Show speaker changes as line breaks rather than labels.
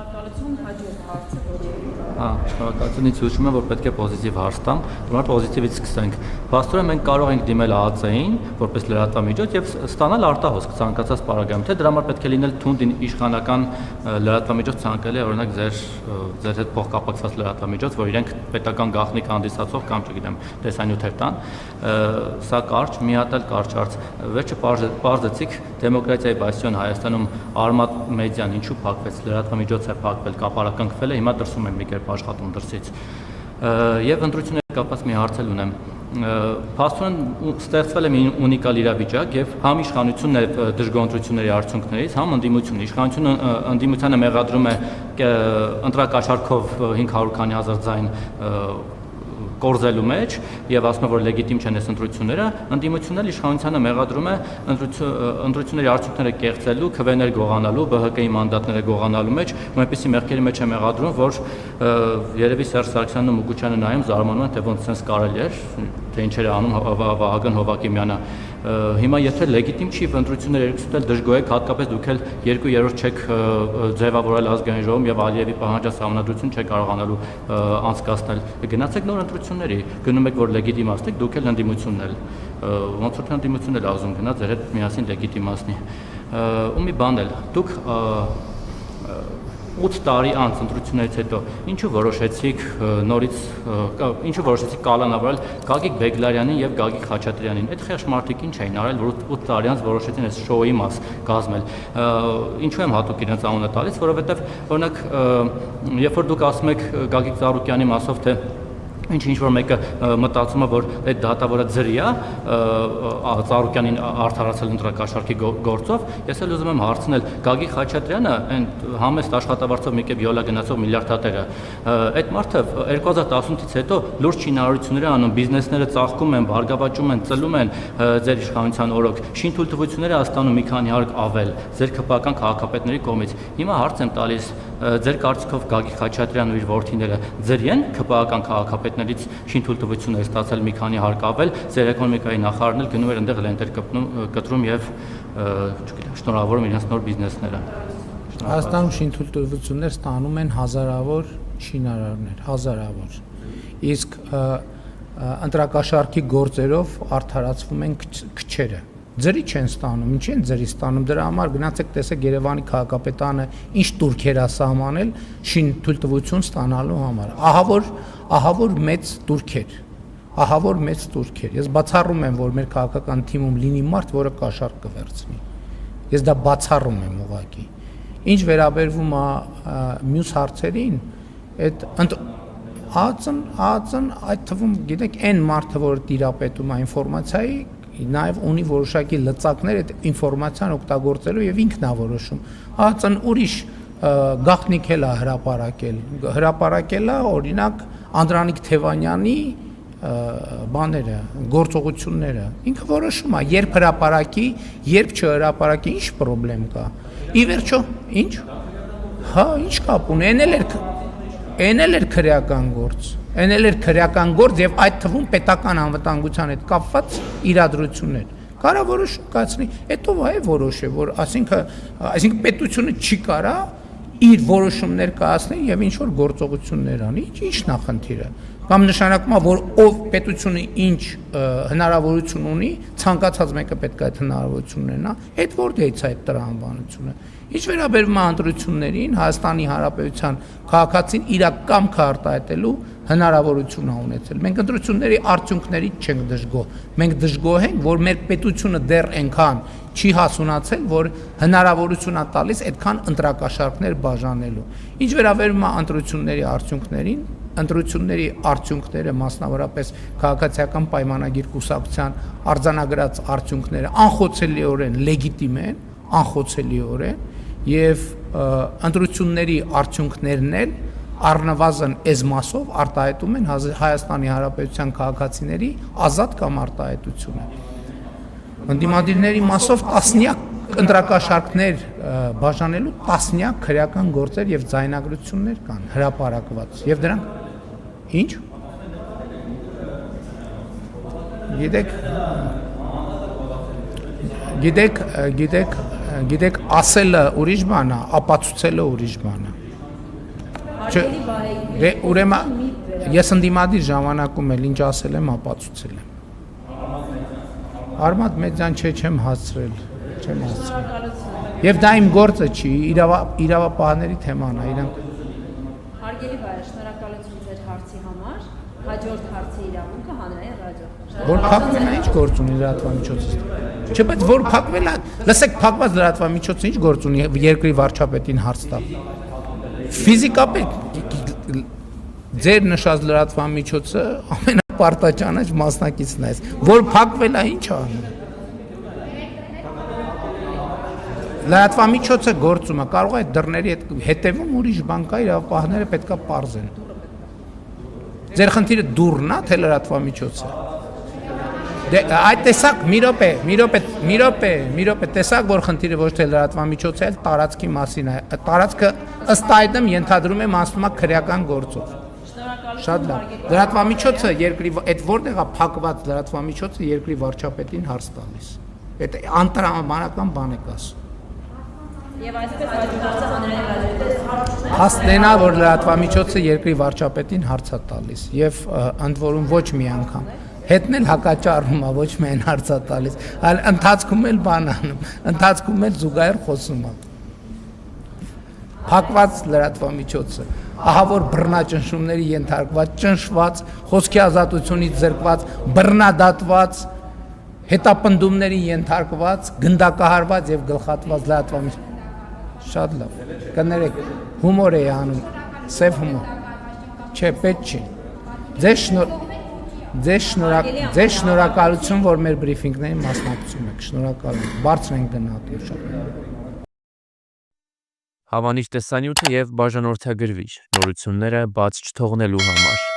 Շնորհակալություն, հաջորդ հարցը
Շնորհակալություն, ինձ հուշում է, որ պետք է պոզիտիվ հարց տամ, դրանով պոզիտիվից սկսենք։ Փաստորեն մենք կարող ենք դիմել ԱԱՑ-ին որպես լրատվամիջոց եւ ստանալ արտահոսք ցանկացած պարագայում, թե դրա համար պետք է լինել թունդ իշխանական լրատվամիջոց ցանկալի է, օրինակ ձեր հետ փոխկապակցված լրատվամիջոց, որ իրենք պետական գաղտնիք հանդիսացող կամ չգիտեմ, տեսանյութեր տան։ Սա կարճ, մի հատ էլ կարճ հարց։ Վերջը պարզեցիք դեմոկրատիայի բաստիոն Հայաստանում Արմատ մեդիան ինչու փակվեց, լրատվամիջոց է փակվել, կապարակնքվել է, հիմա դրսում են մի կերպ աշխատում դրսից։ Եվ ընտրությունների կապված մի հարց էլ ունեմ։ Փաստորեն ստեղծվել է մի ունիկալ իրավիճակ եւ համ իշխանությունն է դժգոհ ընտրությունների արդյունքներից, համ ընդդիմությունը։ Իշխանությունը ընդդիմությանը մեղադրում է ընտրակաշառքով 500 քանի հազար ձայն կորզելու մեջ եւ ասում է, որ լեգիտիմ չեն այս ընտրությունները, ընդդիմությունն էլ իշխանությանը մեղադրում է ընտրությունների արդյունքները կեղծելու, քվեներ գողանալու, ԲՀԿ-ի մանդատները գողանալու մեջ, ու այնպիսի մեղքերի մեջ է մեղադրում, որ երևի Սերժ Սարգսյանն ու Մուկուչյանը նայում զարմանում են, թե ոնց sense կարելի էր, թե ինչեր է անում Վահագն Հովակիմյանը։ Հիմա եթե լեգիտիմ չի ընտրությունները երկուսն էլ դժգոհ եք, հատկապես դուք էլ 2/3 չեք ձևավորել ազգային ժողովում եւ Ալիևի պահանջած համանդրություն չեք կարողանալու անցկացնել։ Գնացեք նոր ընտրությունների, գնում եք որ լեգիտիմացնեք, դուք էլ ընդդիմությունն էլ ոնց որ ընդդիմությունն էլ ազում գնա ձեր հետ միասին լեգիտիմացնի։ Ու մի բան էլ, դուք 8 տարի անց ընտրություններից հետո ինչու որոշեցիք նորից կալանավորել Գագիկ Բեգլարյանին եւ Գագիկ Խաչատրյանին։ Այդ խեղճ մարդիկ ինչ էին արել, որ 8 տարի անց որոշեցին այս շոուի մաս կազմել։ Ինչու եմ հատուկ իրենց անունը տալիս, որովհետեւ օրինակ երբ որ դուք ասում եք Գագիկ Ծառուկյանի մասով, թե ինչ որ մեկը մտածում է, որ այդ դատավորը ձրի է Ծառուկյանին արդարացել ընտրակաշառքի գործով, ես էլ ուզում եմ հարցնել Գագիկ Խաչատրյանը, այն համեստ աշխատավարձով մի կերպ յոլա գնացող միլիարդատերը, այդ մարդը 2018-ից հետո լուրջ շինարարություններ անում, բիզնեսները ծաղկում են, բարգավաճում են, ծլում են ձեր իշխանության օրոք, շինթույլտվությունները ստանում մի քանի հարկ ավել ձեր քպական քաղաքապետների կողմից։ Հիմա հարց եմ տալիս, ձեր կարծիքով Գագիկ Խաչատրյանն ու իր որդիները ձրի են քպական քաղաքապետներից շինթույլտվություն է ստացել մի քանի հարկ ավել, ձեր էկոնոմիկայի նախարարն էլ գնում էր այնտեղ լենտեր կտրում եւ չգիտեմ, շնորհավորում իրենց նոր բիզնեսները։
Հայաստանում շինթույլտվություններ ստանում են հազարավոր շինարարներ, հազարավոր։ Իսկ ընտրակաշառքի գործերով արդարացվում են քչերը։ Ձրի չեն ստանում, ինչի են ձրի ստանում, դրա համար գնացեք տեսեք Երևանի քաղաքապետարանը ինչ турքեր է սահմանել շինթույլտվություն ստանալու համար։ Ահա որ մեծ турքեր։ Ես բացառում եմ, որ մեր քաղաքական թիմում լինի մարդ, որը կաշառք կվերցնի։ Ես դա բացառում եմ ուղղակի։ Ինչ վերաբերվում է մյուս հարցերին, այդ ԱԱՑ-ն այդ թվում գիտեք այն մարդը, որ տիրապետում է ինֆորմացիայի, նաև ունի որոշակի լծակներ այդ ինֆորմացիան օգտագործելու եւ ինքն է որոշում։ ԱԱՑ-ն ուրիշ գաղտնիք էլ է հրապարակել է օրինակ Անդրանիկ Թևանյանի բաները, գործողությունները։ Ինքը որոշում է, երբ հրապարակի, երբ չհրապարակի, ինչ խնդրեմ կա։ Ի վերջո, ինչ։ Հա, ինչ կապ ունի, այն էլ էր քրեական գործ։ Այն էլ էր քրեական գործ եւ այդ թվում պետական անվտանգության հետ կապված իրադրություններ։ Կարա որոշում կայացնի, հետո վայ որոշ է, որ այսինքն պետությունը չի կարա իր որոշումներ կայացնել եւ ինչ որ գործողություններ անի, ինչ նախնդիրը։ Կամ նշանակում է, որ ով պետությունը ինչ հնարավորություն ունի, ցանկացած մեկը պետք է այդ հնարավորություններն ունենա, այդ որտեղից է այդ տրամաբանությունը։ Ինչ վերաբերում է ընտրություններին, Հայաստանի Հանրապետության քաղաքացին իր կամքը արտահայտելու հնարավորություն է ունեցել։ Մենք ընտրությունների արդյունքներից չենք դժգոհ։ Մենք դժգոհ ենք, որ մեր պետությունը դեռ այնքան չի հասունացել, որ հնարավորություն է տալիս այդքան ընտրակաշառքներ բաժանելու։ Ինչ վերաբերում է ընտրությունների արդյունքներին, ընտրությունների արդյունքները, մասնավորապես քաղաքացիական պայմանագիր կուսակցության արձանագրած արդյունքները անխոցելիորեն լեգիտիմ են, անխոցելիորեն եւ ընտրությունների արդյունքներն էլ առնվազն այս մասով արտահայտում են Հայաստանի Հանրապետության քաղաքացիների ազատ կամ արտահայտությունը։ Ընդդիմադիրների մասով տասնյակ ընտրակաշառքներ բաժանելու տասնյակ քրեական գործեր եւ ձայնագրություններ կան հրապարակված եւ դրանք ինչ գիտեք ասելը ուրիշ բան է, ապացուցելը ուրիշ բան է։ Ուրեմն ես ընդդիմադիր ժամանակում էլ ինչ ասել եմ, ապացուցել եմ։ Արմատ մեծան չեմ հասցրել, չեմ հասցրել։ Եվ դա իմ գործը չի, իրավապահների թեման է, իրանք։
Հարգելի վայր, շնորհակալություն ձեր հարցի համար, հաջորդ հարցի իրավունքը հանրային ռադիո։
Որ փակվելա ինչ գործ ունի լրատվամիջոցը։ Չէ, բայց որ փակվելա, լսեք, փակված լրատվամիջոցը ինչ գործ ունի երկրի վարչապետին հարց տալ։ Ֆիզիկապես ձեր նշած լրատվամիջոցը ամենապարտաճանաչ մասնակիցն է, որ փակվելա ինչ անում։ Լրատվամիջոցը գործում է, կարող է դռների հետևում ուրիշ բան կա, իրավապահները պետքա պարզեն։ Ձեր խնդիրը դուռն է, թե լրատվամիջոցը։ Դե այդ տեսակ մի րոպե, տեսակ որ խնդիրը ոչ թե լրատվամիջոցը, այլ տարածքի մասին է։ Տարածքը ըստ այդմ ենթադրում եմ ասում է քրեական գործով։ Շատ լավ։ Լրատվամիջոցը երկրի այդ որտեղ է փակված լրատվամիջոցը երկրի վարչապետին հարց տալիս։ Այդ անտրամաբանական բան եք ասում։
Եվ այսպես հաջորդը հանրային ռադիոյի
Հասնենա որ լրատվամիջոցը երկրի վարչապետին հարց է տալիս եւ ընդ որում ոչ մի անգամ հետն էլ հակաճառում է, ոչ միայն հարց է տալիս, այլ ընթացքում էլ բան անում, ընթացքում էլ զուգահեռ խոսում է։ Փակված լրատվամիջոցը, ահա որ բռնաճնշումների ենթարկված, ճնշված, խոսքի ազատությունից զրկված, բռնադատված, հետապնդումների ենթարկված, գնդակահարված եւ գլխատված լրատվամիջոց։ Շատ լավ։ Կներեք, հումոր է անում, սև հումոր։ Չէ, պետք չի։ Ձեզ շնորհակալություն, որ մեր բրիֆինգներին մասնակցում եք։ Շնորհակալություն։ Բարձր ենք գնահատում շատ։
Հավանիչ տեսանյութը եւ բաժանորդագրվիչ նորությունները բաց չթողնելու համար